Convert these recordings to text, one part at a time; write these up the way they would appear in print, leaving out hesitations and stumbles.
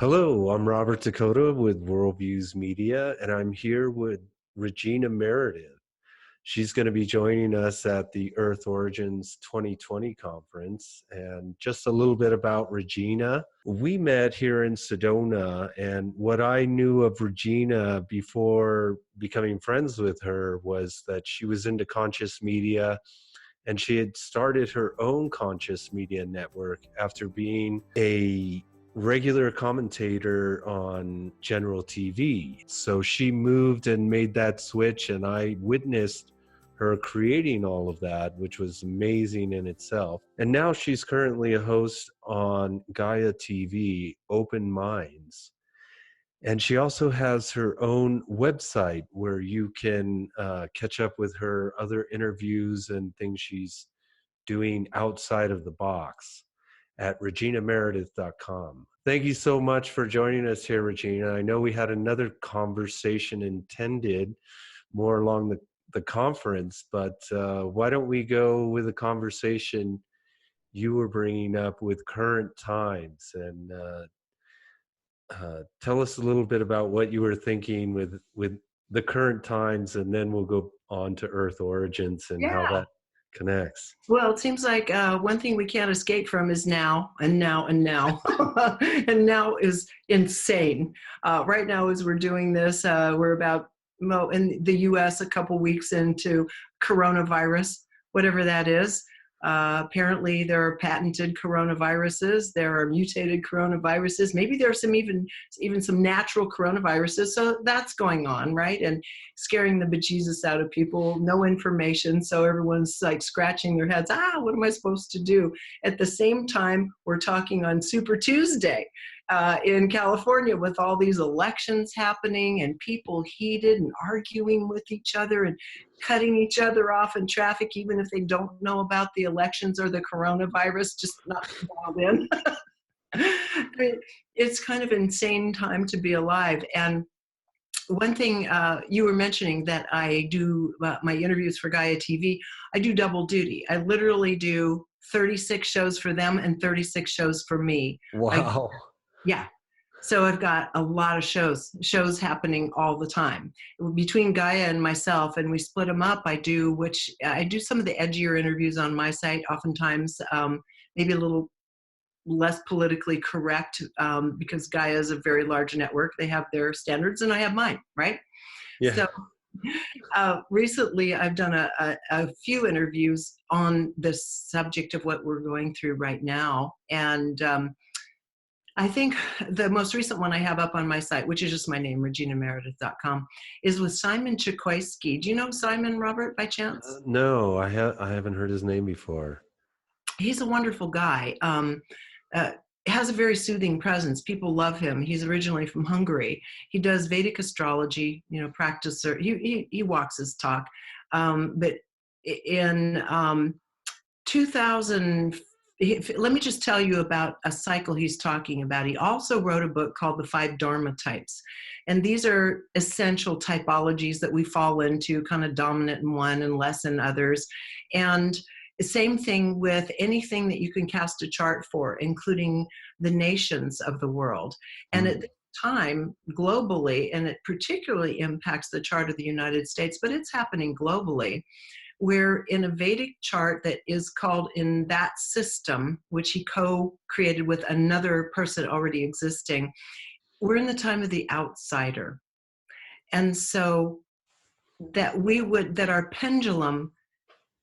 Hello, I'm Robert Dakota with Worldviews Media, and I'm here with Regina Meredith. She's going to be joining us at the Earth Origins 2020 conference. And just a little bit about Regina. We met here in Sedona, and what I knew of Regina before becoming friends with her was that she was into conscious media, and she had started her own conscious media network after being a regular commentator on general TV. So she moved and made that switch, and I witnessed her creating all of that, which was amazing in itself. And now she's currently a host on GAIA TV, Open Minds. And she also has her own website where you can catch up with her other interviews and things she's doing outside of the box at reginameredith.com. Thank you so much for joining us here, Regina. I know we had another conversation intended more along the conference, but why don't we go with a conversation you were bringing up with current times, and tell us a little bit about what you were thinking with the current times, and then we'll go on to Earth Origins and how Yeah. that connects. Well, it seems like one thing we can't escape from is now and now and now. And now is insane. Right now, as we're doing this, we're about, well, in the US, a couple weeks into coronavirus, whatever that is. Apparently, there are patented coronaviruses. There are mutated coronaviruses. Maybe there are even some natural coronaviruses. So that's going on, right? And scaring the bejesus out of people. No information. So everyone's like scratching their heads. What am I supposed to do? At the same time, we're talking on Super Tuesday in California with all these elections happening and people heated and arguing with each other and cutting each other off in traffic, even if they don't know about the elections or the coronavirus, just not dialed in. I mean, it's kind of insane time to be alive. And one thing you were mentioning that I do my interviews for GAIA TV, I do double duty. I literally do 36 shows for them and 36 shows for me. Wow. Yeah. So I've got a lot of shows happening all the time between GAIA and myself, and we split them up. I do some of the edgier interviews on my site, oftentimes maybe a little less politically correct because GAIA is a very large network. They have their standards and I have mine, right? Yeah. So recently I've done a few interviews on the subject of what we're going through right now. And I think the most recent one I have up on my site, which is just my name, reginameredith.com, is with Simon Chikoisky. Do you know Simon, Robert, by chance? No, I haven't heard his name before. He's a wonderful guy. Has a very soothing presence. People love him. He's originally from Hungary. He does Vedic astrology, practicer. He walks his talk. But in 2000, let me just tell you about a cycle he's talking about. He also wrote a book called The 5 Dharma Types. And these are essential typologies that we fall into, kind of dominant in one and less in others. And the same thing with anything that you can cast a chart for, including the nations of the world. And at the time, globally, and it particularly impacts the chart of the United States, but it's happening globally, where in a Vedic chart that is called in that system, which he co-created with another person already existing, we're in the time of the outsider. And so that our pendulum,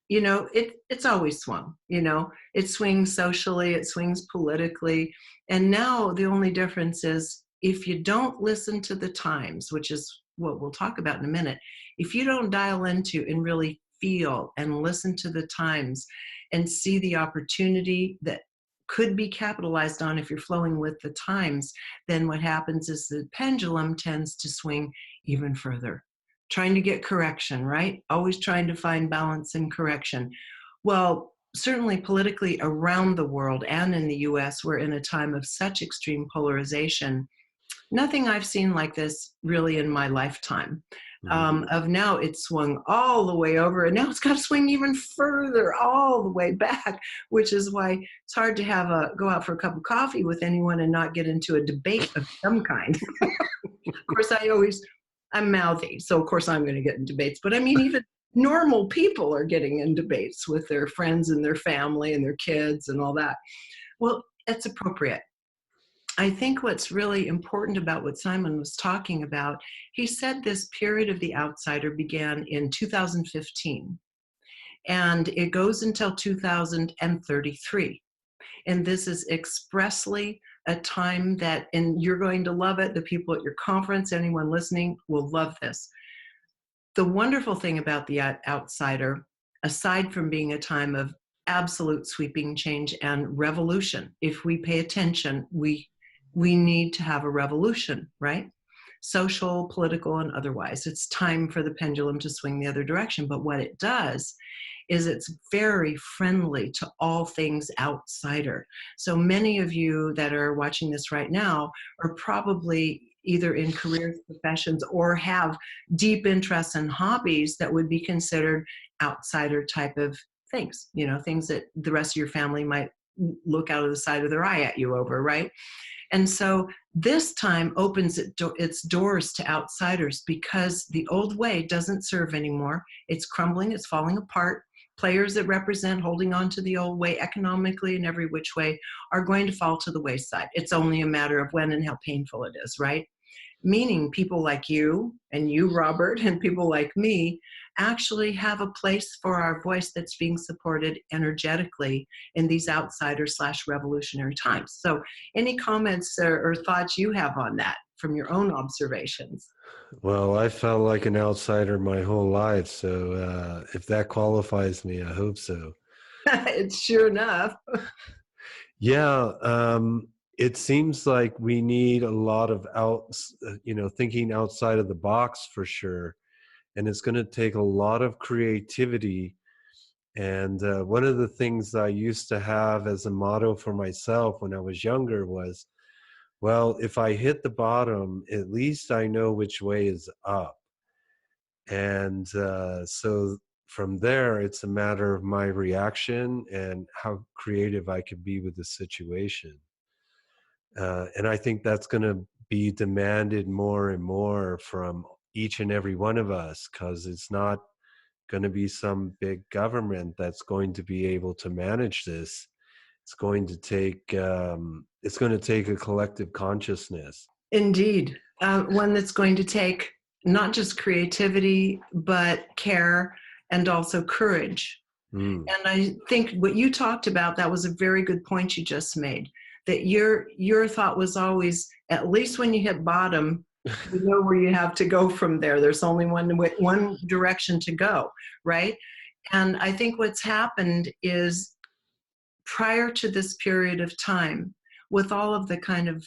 it's always swung, it swings socially, it swings politically. And now the only difference is if you don't listen to the times, which is what we'll talk about in a minute, if you don't dial into and really feel and listen to the times and see the opportunity that could be capitalized on if you're flowing with the times, then what happens is the pendulum tends to swing even further, trying to get correction, right? Always trying to find balance and correction. Well, certainly politically around the world and in the US, we're in a time of such extreme polarization. Nothing I've seen like this really in my lifetime. Mhm. Of now it swung all the way over, and now it's got to swing even further all the way back, which is why it's hard to have a go out for a cup of coffee with anyone and not get into a debate of some kind. Of course, I'm mouthy, so of course I'm going to get in debates. But I mean, even normal people are getting in debates with their friends and their family and their kids and all that. Well, it's appropriate. I think what's really important about what Simon was talking about, he said this period of the outsider began in 2015 and it goes until 2033. And this is expressly a time that, and you're going to love it, the people at your conference, anyone listening will love this. The wonderful thing about the outsider, aside from being a time of absolute sweeping change and revolution, if we pay attention, we need to have a revolution, right? Social, political, and otherwise. It's time for the pendulum to swing the other direction. But what it does is it's very friendly to all things outsider. So many of you that are watching this right now are probably either in careers, professions, or have deep interests and hobbies that would be considered outsider type of things, you know, things that the rest of your family might look out of the side of their eye at you over, right? And so this time opens its doors to outsiders because the old way doesn't serve anymore. It's crumbling, it's falling apart. Players that represent holding on to the old way economically in every which way are going to fall to the wayside. It's only a matter of when and how painful it is, right? Meaning people like you and you, Robert, and people like me actually have a place for our voice that's being supported energetically in these outsider/revolutionary times. So any comments or thoughts you have on that from your own observations? Well, I felt like an outsider my whole life, so if that qualifies me, I hope so. It's sure enough. Yeah, it seems like we need a lot of thinking outside of the box for sure, and it's going to take a lot of creativity. And one of the things I used to have as a motto for myself when I was younger was, well, if I hit the bottom, at least I know which way is up. And so from there, it's a matter of my reaction and how creative I could be with the situation. And I think that's going to be demanded more and more from each and every one of us, because it's not going to be some big government that's going to be able to manage this. It's going to take a collective consciousness. Indeed. One that's going to take not just creativity, but care and also courage. Mm, And I think what you talked about, that was a very good point you just made, that your thought was always, at least when you hit bottom, you know where you have to go from there. There's only one direction to go, right? And I think what's happened is prior to this period of time, with all of the kind of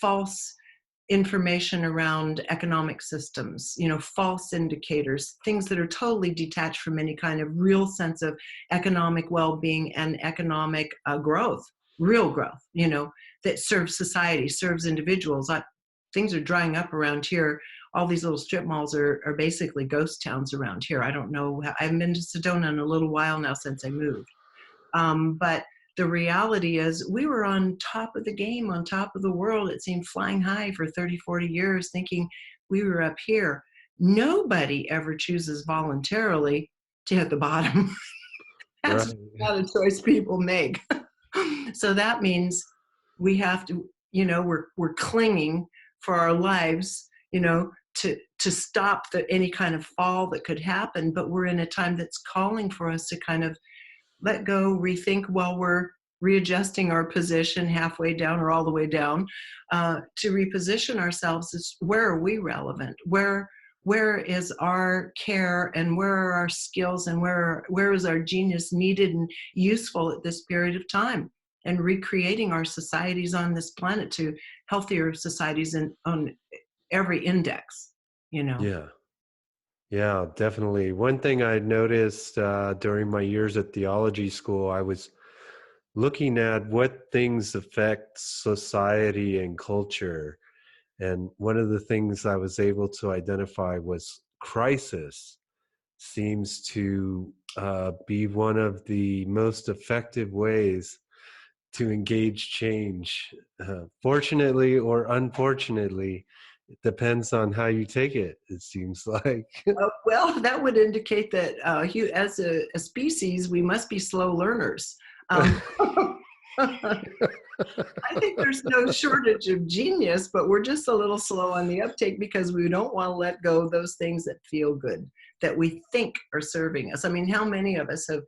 false information around economic systems, you know, false indicators, things that are totally detached from any kind of real sense of economic well-being and economic growth, real growth, you know, that serves society, serves individuals. Things are drying up around here. All these little strip malls are basically ghost towns around here. I don't know. I haven't been to Sedona in a little while now since I moved. But the reality is we were on top of the game, on top of the world. It seemed flying high for 30, 40 years, thinking we were up here. Nobody ever chooses voluntarily to hit the bottom. That's right. not a choice people make. So that means we have to, you know, we're clinging for our lives, you know, to stop any kind of fall that could happen. But we're in a time that's calling for us to kind of let go, rethink while we're readjusting our position halfway down or all the way down, to reposition ourselves as where are we relevant? Where is our care and where are our skills and where is our genius needed and useful at this period of time? And recreating our societies on this planet to healthier societies on every index, you know. Yeah. Yeah, definitely. One thing I noticed during my years at theology school, I was looking at what things affect society and culture. And one of the things I was able to identify was crisis seems to be one of the most effective ways to engage change. Fortunately or unfortunately, it depends on how you take it, it seems like. Well, that would indicate that as a species, we must be slow learners. Um, I think there's no shortage of genius, but we're just a little slow on the uptake because we don't want to let go of those things that feel good, that we think are serving us. I mean, how many of us have,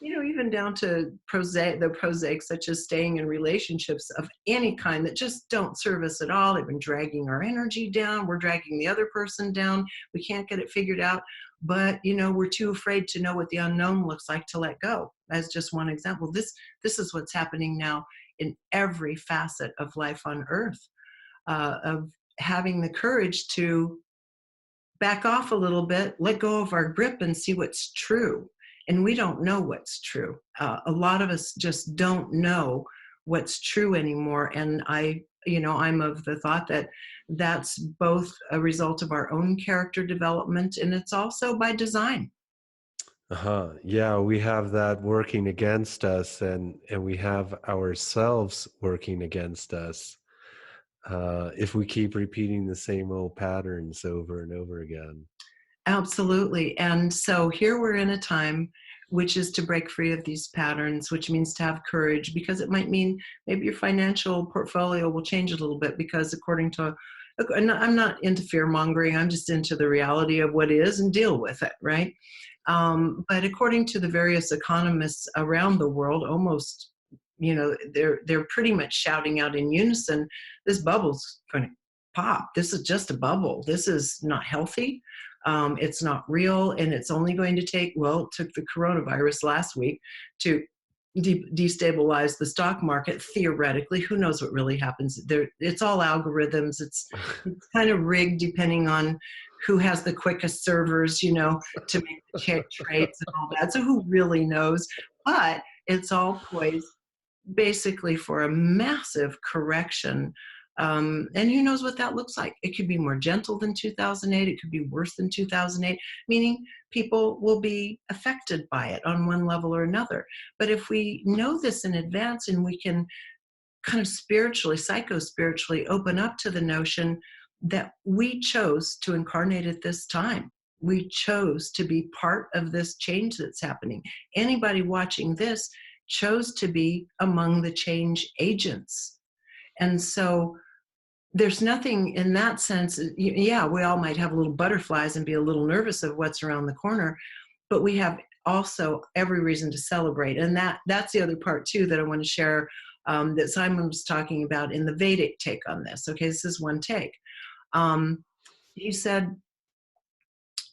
even down to the prosaic, such as staying in relationships of any kind that just don't serve us at all. They've been dragging our energy down. We're dragging the other person down. We can't get it figured out. But, we're too afraid to know what the unknown looks like to let go. As just one example, this is what's happening now in every facet of life on Earth, of having the courage to back off a little bit, let go of our grip and see what's true. And we don't know what's true. A lot of us just don't know what's true anymore. And I'm of the thought that that's both a result of our own character development, and it's also by design. Uh-huh. Yeah, we have that working against us, and we have ourselves working against us if we keep repeating the same old patterns over and over again. Absolutely. And so here we're in a time which is to break free of these patterns, which means to have courage, because it might mean maybe your financial portfolio will change a little bit because according to, I'm not into fear mongering, I'm just into the reality of what is and deal with it, right? But according to the various economists around the world, almost, they're pretty much shouting out in unison, this bubble's going to pop. This is just a bubble. This is not healthy. It's not real, and it's only going to take, well, it took the coronavirus last week to destabilize the stock market. Theoretically, who knows what really happens there? It's all algorithms. It's kind of rigged depending on who has the quickest servers, to make the trades and all that. So who really knows? But it's all poised basically for a massive correction. And who knows what that looks like? It could be more gentle than 2008. It could be worse than 2008, meaning people will be affected by it on one level or another. But if we know this in advance and we can kind of spiritually, psycho-spiritually open up to the notion that we chose to incarnate at this time. We chose to be part of this change that's happening. Anybody watching this chose to be among the change agents. And so there's nothing in that sense. Yeah, we all might have little butterflies and be a little nervous of what's around the corner, but we have also every reason to celebrate. And that's the other part too that I want to share, that Simon was talking about in the Vedic take on this. Okay, this is one take. He said,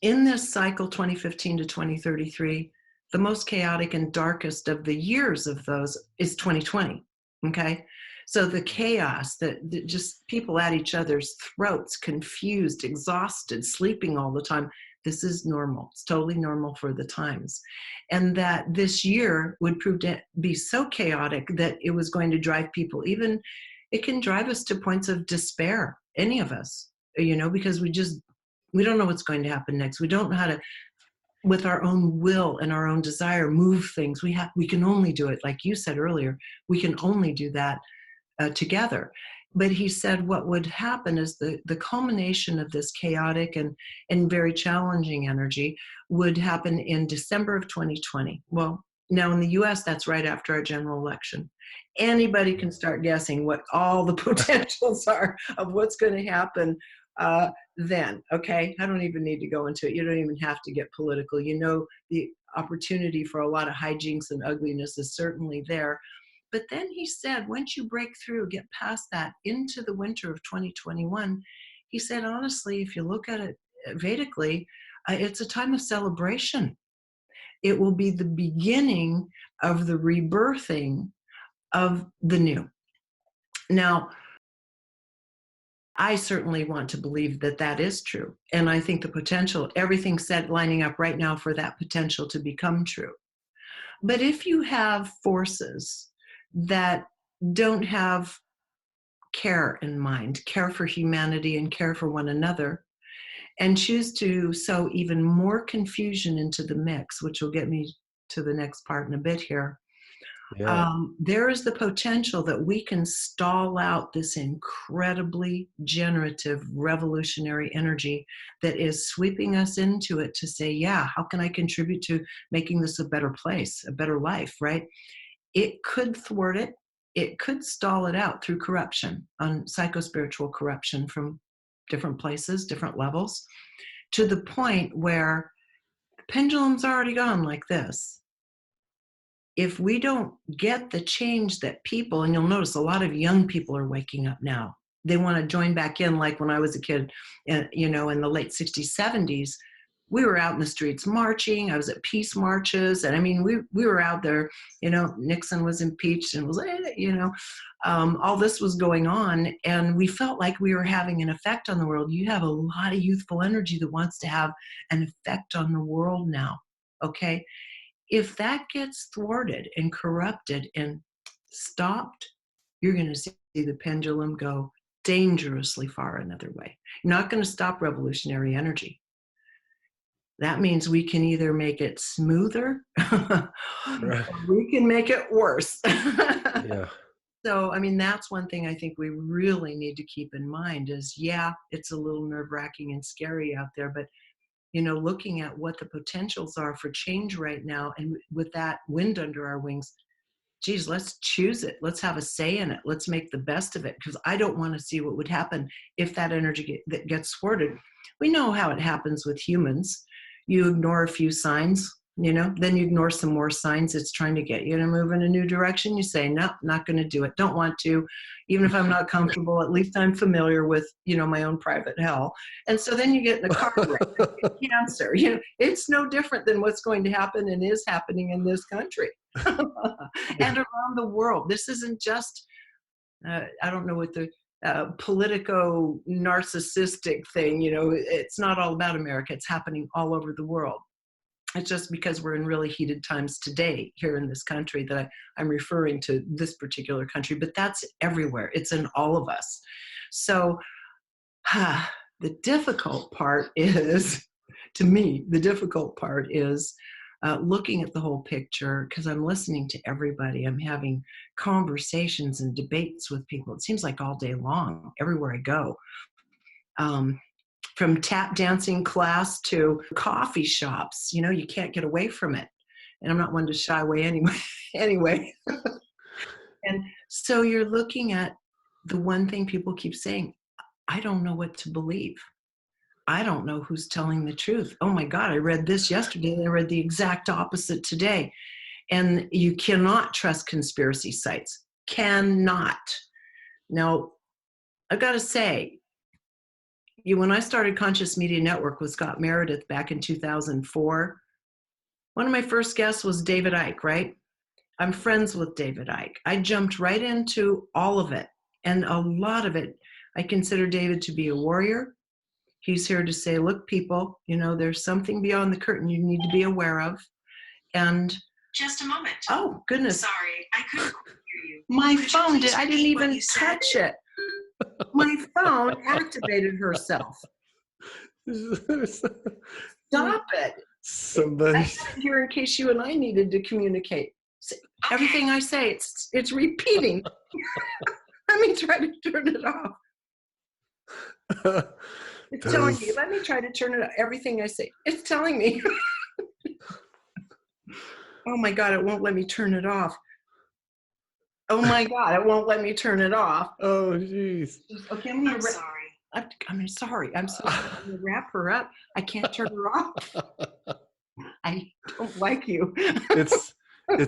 in this cycle 2015 to 2033, the most chaotic and darkest of the years of those is 2020. Okay, so the chaos that just people at each other's throats, confused, exhausted, sleeping all the time. This is normal. It's totally normal for the times. And that this year would prove to be so chaotic that it was going to drive people, even it can drive us to points of despair, any of us, because we don't know what's going to happen next. We don't know how to, with our own will and our own desire, move things. We can only do it, like you said earlier, we can only do that together. But he said what would happen is the culmination of this chaotic and very challenging energy would happen in December of 2020. Well, now in the US, that's right after our general election. Anybody can start guessing what all the potentials are of what's going to happen then. Okay, I don't even need to go into it. You don't even have to get political. The opportunity for a lot of hijinks and ugliness is certainly there. But then he said, once you break through, get past that into the winter of 2021, he said, honestly, if you look at it Vedically, it's a time of celebration. It will be the beginning of the rebirthing of the new. Now, I certainly want to believe that that is true. And I think the potential, everything's set lining up right now for that potential to become true. But if you have forces that don't have care in mind, care for humanity and care for one another, and choose to sow even more confusion into the mix, which will get me to the next part in a bit here. Yeah. There is the potential that we can stall out this incredibly generative, revolutionary energy that is sweeping us into it to say, yeah, how can I contribute to making this a better place, a better life, right? It could thwart it. It could stall it out through corruption, on psychospiritual corruption from different places, different levels, to the point where the pendulum's already gone like this. If we don't get the change that people, and you'll notice a lot of young people are waking up now. They want to join back in, like when I was a kid, you know, in the late 60s, 70s, we were out in the streets marching. I was at peace marches. And I mean, we were out there, you know, Nixon was impeached and was, you know, all this was going on. And we felt like we were having an effect on the world. You have a lot of youthful energy that wants to have an effect on the world now. Okay. If that gets thwarted and corrupted and stopped, you're going to see the pendulum go dangerously far another way. You're not going to stop revolutionary energy. That means we can either make it smoother or Right. we can make it worse. Yeah. So, I mean, that's one thing I think we really need to keep in mind is, yeah, it's a little nerve-wracking and scary out there, but you know, looking at what the potentials are for change right now, and with that wind under our wings, geez, let's choose it. Let's have a say in it. Let's make the best of it, because I don't want to see what would happen if that energy that gets thwarted. We know how it happens with humans. You ignore a few signs, you know, then you ignore some more signs. It's trying to get you to move in a new direction. You say, no, not going to do it. Don't want to. Even if I'm not comfortable, at least I'm familiar with, you know, my own private hell. And so then you get in a car wreck, you get cancer. You know, it's no different than what's going to happen and is happening in this country and around the world. This isn't just, I don't know what the politico narcissistic thing, you know, it's not all about America. It's happening all over the world. It's just because we're in really heated times today here in this country that I'm referring to this particular country, but that's everywhere. It's in all of us. So the difficult part is, to me, the difficult part is looking at the whole picture, because I'm listening to everybody. I'm having conversations and debates with people. It seems like all day long, everywhere I go. From tap dancing class to coffee shops, you know, you can't get away from it. And I'm not one to shy away anyway. And so you're looking at the one thing people keep saying, I don't know what to believe. I don't know who's telling the truth. Oh my God, I read this yesterday and I read the exact opposite today. And you cannot trust conspiracy sites. Cannot. Now, I've got to say, when I started Conscious Media Network with Scott Meredith back in 2004, one of my first guests was David Icke, right? I'm friends with David Icke. I jumped right into all of it. And a lot of it, I consider David to be a warrior. He's here to say, look, people, you know, there's something beyond the curtain you need to be aware of. And just a moment. Oh, goodness. Sorry, I couldn't hear you. My phone I didn't even touch it. My phone activated herself. Stop it. Somebody. I had it here in case you and I needed to communicate. Okay. Everything I say, it's repeating. Let me try to turn it off. It's telling me. Let me try to turn it off. Everything I say, it's telling me. Oh my God, it won't let me turn it off. Oh my God, it won't let me turn it off. Oh, jeez. Okay, I'm sorry. I'm sorry. I'm sorry. I'm going to wrap her up. I can't turn her off. I don't like you. It's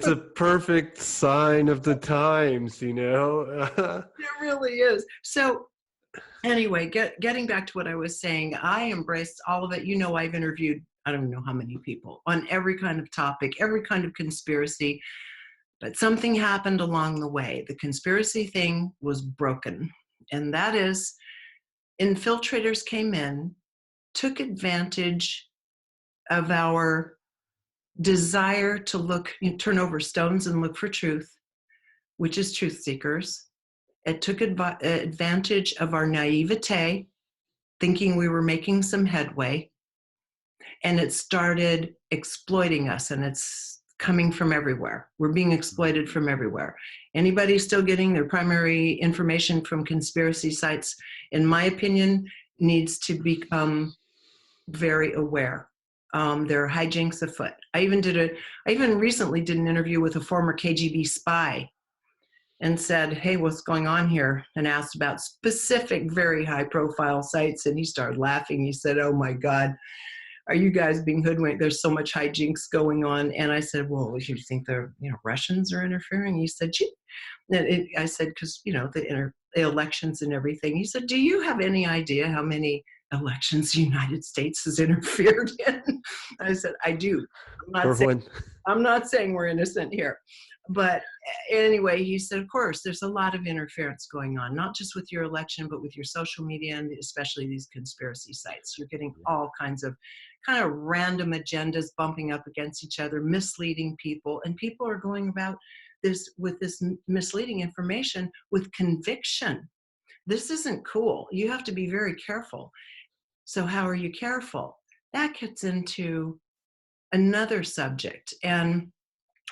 a perfect sign of the times, you know? It really is. So anyway, getting back to what I was saying, I embraced all of it. You know, I've interviewed, I don't know how many people on every kind of topic, every kind of conspiracy. But something happened along the way. The conspiracy thing was broken. And that is, infiltrators came in, took advantage of our desire to look, turn over stones and look for truth, which is truth seekers. It took advantage of our naivete, thinking we were making some headway, and it started exploiting us, and it's coming from everywhere. We're being exploited from everywhere. Anybody still getting their primary information from conspiracy sites, in my opinion, needs to become very aware. There are hijinks afoot. I even recently did an interview with a former KGB spy and said, hey, what's going on here? And asked about specific, very high profile sites. And he started laughing. He said, oh my God, are you guys being hoodwinked? There's so much hijinks going on. And I said, well, you think the Russians are interfering? He said, I said, because, the elections and everything. He said, do you have any idea how many elections the United States has interfered in? I said, I do. I'm not saying we're innocent here. But anyway, he said, of course, there's a lot of interference going on, not just with your election, but with your social media and especially these conspiracy sites. You're getting all kinds of kind of random agendas bumping up against each other, misleading people. And people are going about this with this misleading information with conviction. This isn't cool. You have to be very careful. So how are you careful? That gets into another subject. And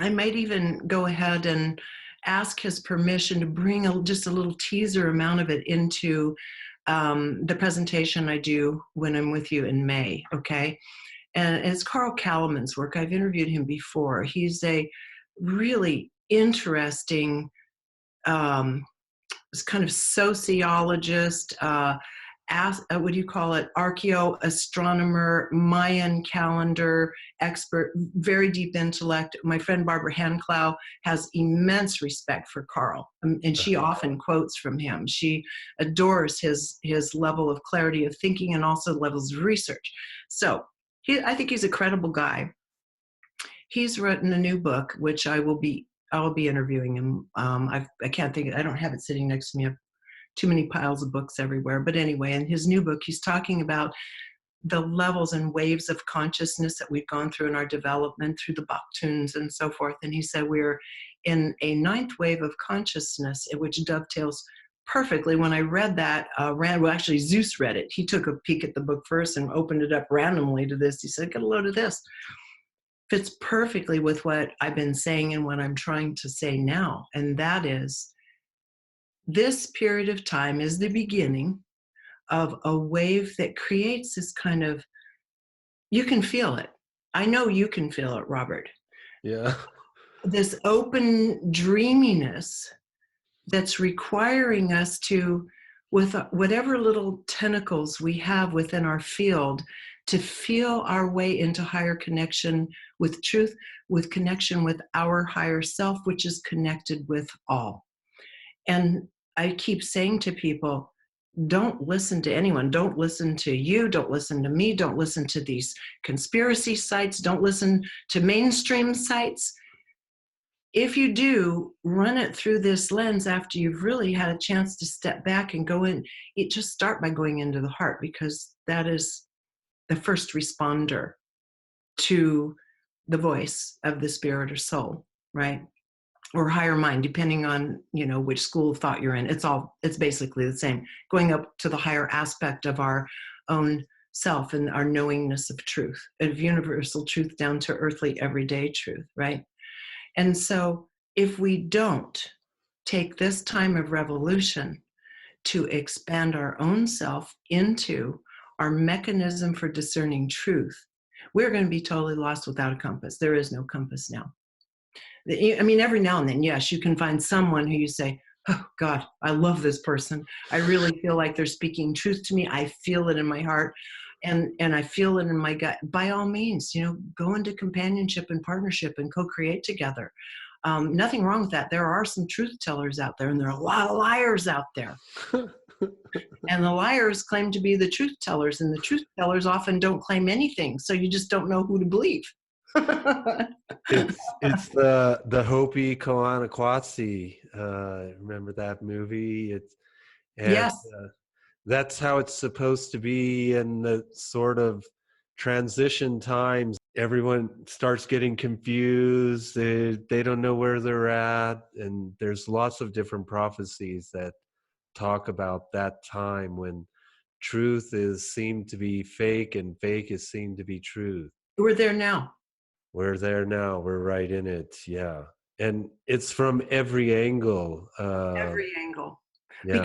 I might even go ahead and ask his permission to bring just a little teaser amount of it into the presentation I do when I'm with you in May, okay? And it's Carl Kalaman's work. I've interviewed him before. He's a really interesting kind of sociologist, what do you call it, archaeoastronomer, Mayan calendar expert, very deep intellect. My friend Barbara Hanclau has immense respect for Carl, and she often quotes from him. She adores his level of clarity of thinking and also levels of research. So I think he's a credible guy. He's written a new book, which I will be interviewing him. I can't think, I don't have it sitting next to me. Too many piles of books everywhere. But anyway, in his new book, he's talking about the levels and waves of consciousness that we've gone through in our development through the Baktuns and so forth. And he said we're in a ninth wave of consciousness, which dovetails perfectly. When I read that, actually Zeus read it. He took a peek at the book first and opened it up randomly to this. He said, get a load of this. Fits perfectly with what I've been saying and what I'm trying to say now. And that is, this period of time is the beginning of a wave that creates this kind of, you can feel it. I know you can feel it, Robert. Yeah. This open dreaminess that's requiring us to, with whatever little tentacles we have within our field, to feel our way into higher connection with truth, with connection with our higher self, which is connected with all. And I keep saying to people, don't listen to anyone. Don't listen to you. Don't listen to me. Don't listen to these conspiracy sites. Don't listen to mainstream sites. If you do, run it through this lens after you've really had a chance to step back and go in. Just start by going into the heart, because that is the first responder to the voice of the spirit or soul, right? Or higher mind, depending on, which school of thought you're in. It's basically the same. Going up to the higher aspect of our own self and our knowingness of truth, of universal truth down to earthly everyday truth, right? And so if we don't take this time of revolution to expand our own self into our mechanism for discerning truth, we're going to be totally lost without a compass. There is no compass now. I mean, every now and then, yes, you can find someone who you say, oh God, I love this person. I really feel like they're speaking truth to me. I feel it in my heart and I feel it in my gut. By all means, go into companionship and partnership and co-create together. Nothing wrong with that. There are some truth tellers out there, and there are a lot of liars out there. And the liars claim to be the truth tellers, and the truth tellers often don't claim anything. So you just don't know who to believe. It's the Hopi Koanakwatsi. Remember that movie? Yes. That's how it's supposed to be in the sort of transition times. Everyone starts getting confused. They don't know where they're at, and there's lots of different prophecies that talk about that time when truth is seen to be fake and fake is seen to be truth. We're there now. We're there now. We're right in it. Yeah. And it's from every angle. Every angle. Yeah.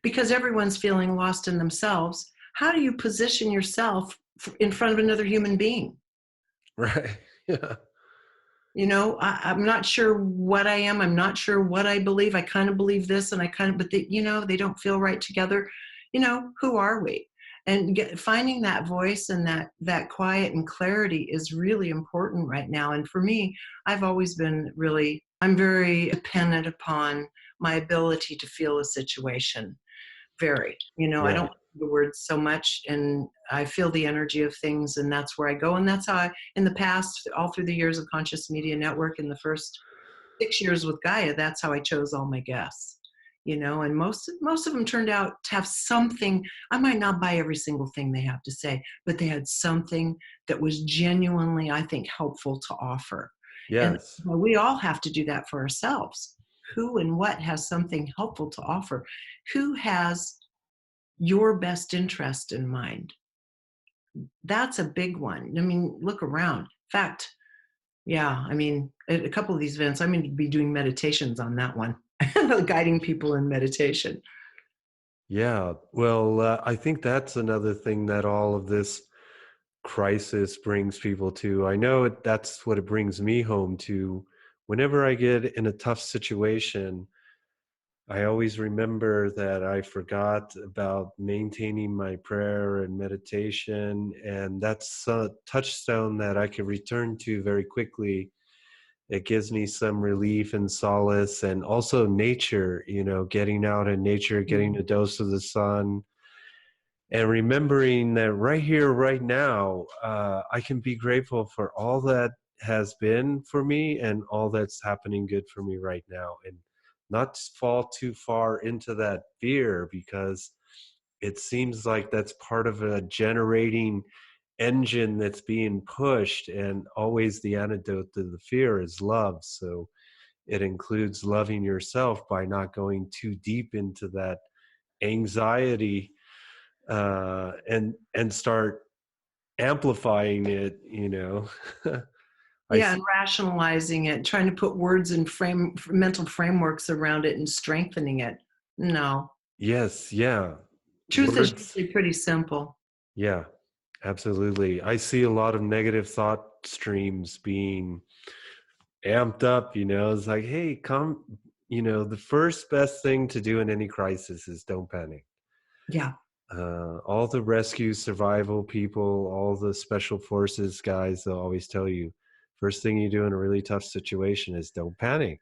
Because everyone's feeling lost in themselves. How do you position yourself in front of another human being? Right. Yeah. I'm not sure what I am. I'm not sure what I believe. I kind of believe this and but they don't feel right together. Who are we? And finding that voice and that quiet and clarity is really important right now. And for me, I've always been I'm very dependent upon my ability to feel a situation. Very, I Yeah. don't like the words so much, and I feel the energy of things, and that's where I go. And that's how in the past, all through the years of Conscious Media Network, in the first 6 years with Gaia, that's how I chose all my guests. And most of them turned out to have something. I might not buy every single thing they have to say, but they had something that was genuinely, I think, helpful to offer. And Yes. we all have to do that for ourselves. Who and what has something helpful to offer? Who has your best interest in mind? That's a big one. I mean, look around. In fact, yeah, I mean, at a couple of these events, I'm going to be doing meditations on that one, guiding people in meditation. Yeah. Well, I think that's another thing that all of this crisis brings people to. I know that's what it brings me home to. Whenever I get in a tough situation, I always remember that I forgot about maintaining my prayer and meditation, and that's a touchstone that I can return to very quickly. It gives me some relief and solace, and also nature, getting out in nature, getting a dose of the sun, and remembering that right here, right now, I can be grateful for all that has been for me and all that's happening good for me right now, and not fall too far into that fear, because it seems like that's part of a generating engine that's being pushed, and always the antidote to the fear is love. So it includes loving yourself by not going too deep into that anxiety, and start amplifying it. I Yeah, and rationalizing it, trying to put words and mental frameworks around it and strengthening it. No. yes, yeah, Truth is words, usually pretty simple. yeah, absolutely. I see a lot of negative thought streams being amped up. It's like, hey, come. The first best thing to do in any crisis is don't panic. Yeah. All the rescue survival people, all the special forces guys, they'll always tell you, first thing you do in a really tough situation is don't panic.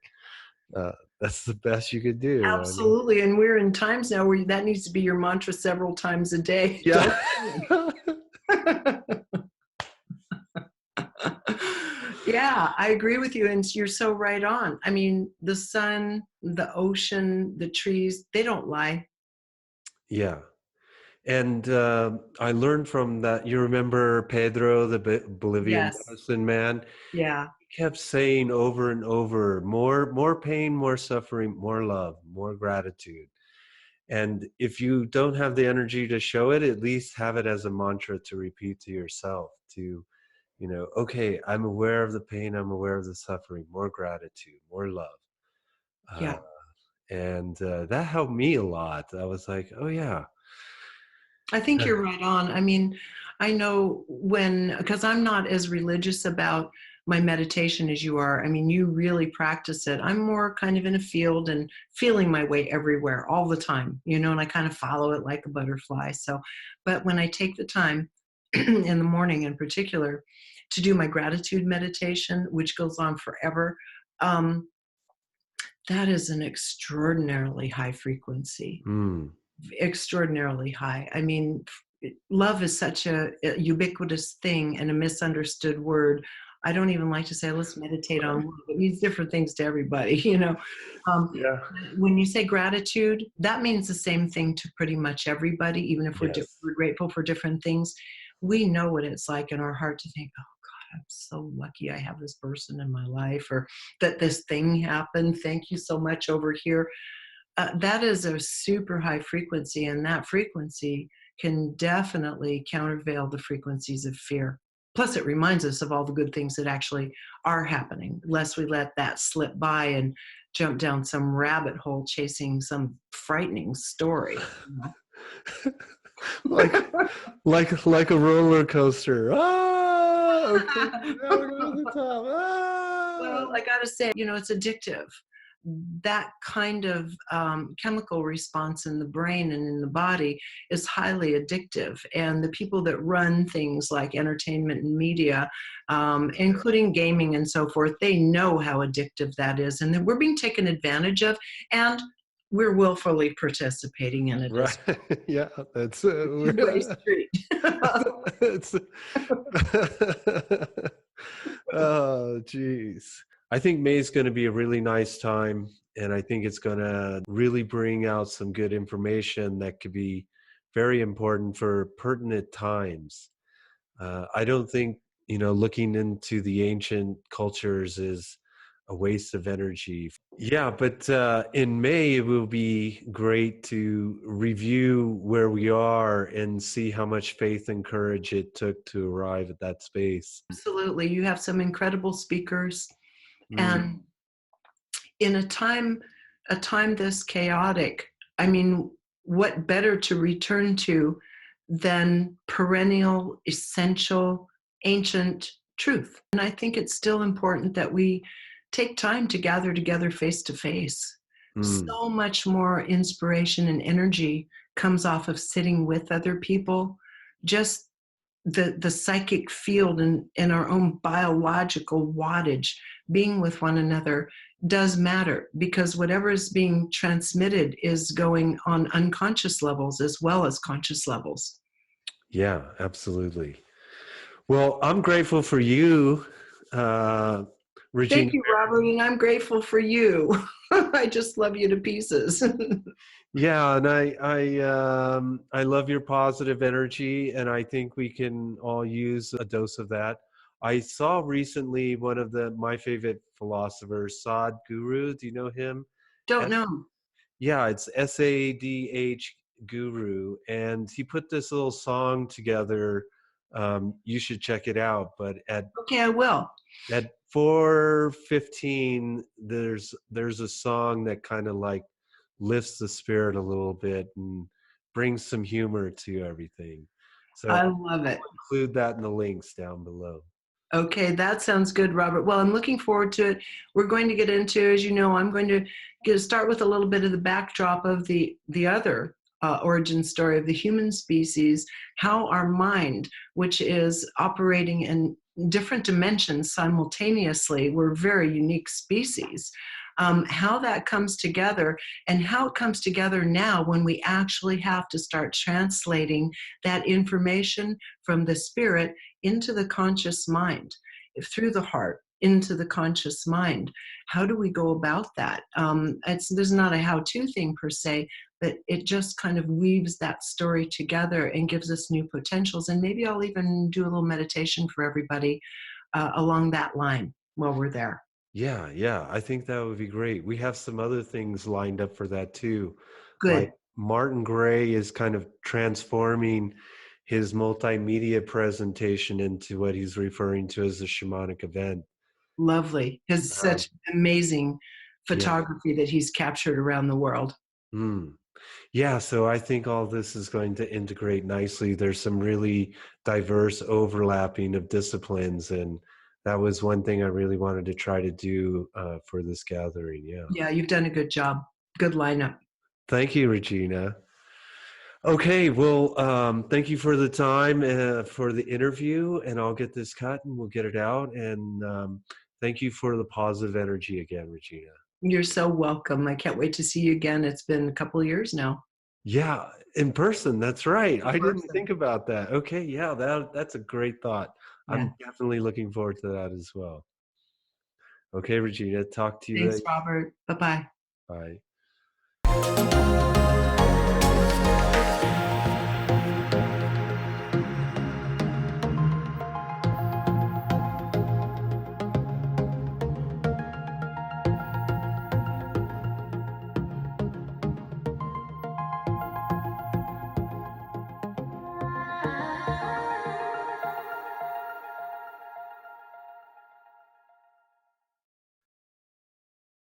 That's the best you could do. I mean, Absolutely. And we're in times now where that needs to be your mantra several times a day. yeah. Yeah, I agree with you. And you're so right on. I mean, the sun, the ocean, the trees, they don't lie. Yeah. And I learned from that. You remember Pedro, the Bolivian Yes. medicine man? Yeah. He kept saying over and over, more pain, more suffering, more love, more gratitude. And if you don't have the energy to show it, at least have it as a mantra to repeat to yourself, to, okay, I'm aware of the pain, I'm aware of the suffering, more gratitude, more love. Uh, Yeah. and that helped me a lot. I was like, oh, yeah. I think you're right on. I mean, I know because I'm not as religious about my meditation as you are. I mean, you really practice it. I'm more kind of in a field and feeling my way everywhere all the time, and I kind of follow it like a butterfly. So, but when I take the time in the morning in particular to do my gratitude meditation, which goes on forever, um, that is an extraordinarily high frequency. Mm, Extraordinarily high. I mean, love is such a ubiquitous thing and a misunderstood word. I don't even like to say, let's meditate on love. It means different things to everybody, Um, yeah. when you say gratitude, that means the same thing to pretty much everybody, even if Yes. we're grateful for different things. We know what it's like in our heart to think, oh God, I'm so lucky I have this person in my life, or that this thing happened. Thank you so much over here. that is a super high frequency, and that frequency can definitely countervail the frequencies of fear. Plus, it reminds us of all the good things that actually are happening, lest we let that slip by and jump down some rabbit hole chasing some frightening story. like like a roller coaster. Ah, okay, now we're going to the top. Well, Ah. I got to say, it's addictive. That kind of chemical response in the brain and in the body is highly addictive. And the people that run things like entertainment and media, including gaming and so forth, they know how addictive that is. And that we're being taken advantage of, and we're willfully participating in it as Right. Yeah, that's a two-way street. it's oh geez. I think May's going to be a really nice time, and I think it's going to really bring out some good information that could be very important for pertinent times. I don't think, looking into the ancient cultures is a waste of energy. Yeah, but in May, it will be great to review where we are and see how much faith and courage it took to arrive at that space. Absolutely. You have some incredible speakers. Mm, And in a time this chaotic, I mean, what better to return to than perennial, essential, ancient truth? And I think it's still important that we take time to gather together face to face. mm. So much more inspiration and energy comes off of sitting with other people. Just the psychic field and our own biological wattage, being with one another does matter, because whatever is being transmitted is going on unconscious levels as well as conscious levels. Yeah, absolutely. Well, I'm grateful for you, uh, Regina. Thank you, Robert, and I'm grateful for you. I just love you to pieces. Yeah, and I love your positive energy, and I think we can all use a dose of that. I saw recently one of my favorite philosophers, Sadhguru. Do you know him? Don't S, know. yeah, it's SADH Guru, and he put this little song together. You should check it out. But Okay, I will. at 4:15, there's a song that kind of like lifts the spirit a little bit and brings some humor to everything. So I love it. I'll include that in the links down below. Okay, that sounds good, Robert. Well, I'm looking forward to it. We're going to get into, as you know, I'm going to start with a little bit of the backdrop of the other origin story of the human species, how our mind, which is operating in different dimensions simultaneously, we're a very unique species, how that comes together, and how it comes together now when we actually have to start translating that information from the spirit into the conscious mind, through the heart into the conscious mind. How do we go about that? There's not a how-to thing per se, but it just kind of weaves that story together and gives us new potentials. And maybe I'll even do a little meditation for everybody along that line while we're there. Yeah, I think that would be great. We have some other things lined up for that too. Like Good. Martin Gray is kind of transforming his multimedia presentation into what he's referring to as a shamanic event. Lovely. Has Um, such amazing yeah. photography that he's captured around the world. Mm. Yeah, so I think all this is going to integrate nicely. There's some really diverse overlapping of disciplines, and that was one thing I really wanted to try to do for this gathering. Yeah. Yeah, you've done a good job. Good lineup. Thank you, Regina. Okay, well, thank you for the time for the interview, and I'll get this cut and we'll get it out. And thank you for the positive energy again, Regina. You're so welcome. I can't wait to see you again. It's been a couple of years now. Yeah, in person. That's right. In I didn't person. think about that. Okay, yeah, that's a great thought. Yeah. I'm definitely looking forward to that as well. Okay, Regina, talk to you Thanks, later. Robert. Bye-bye. Bye.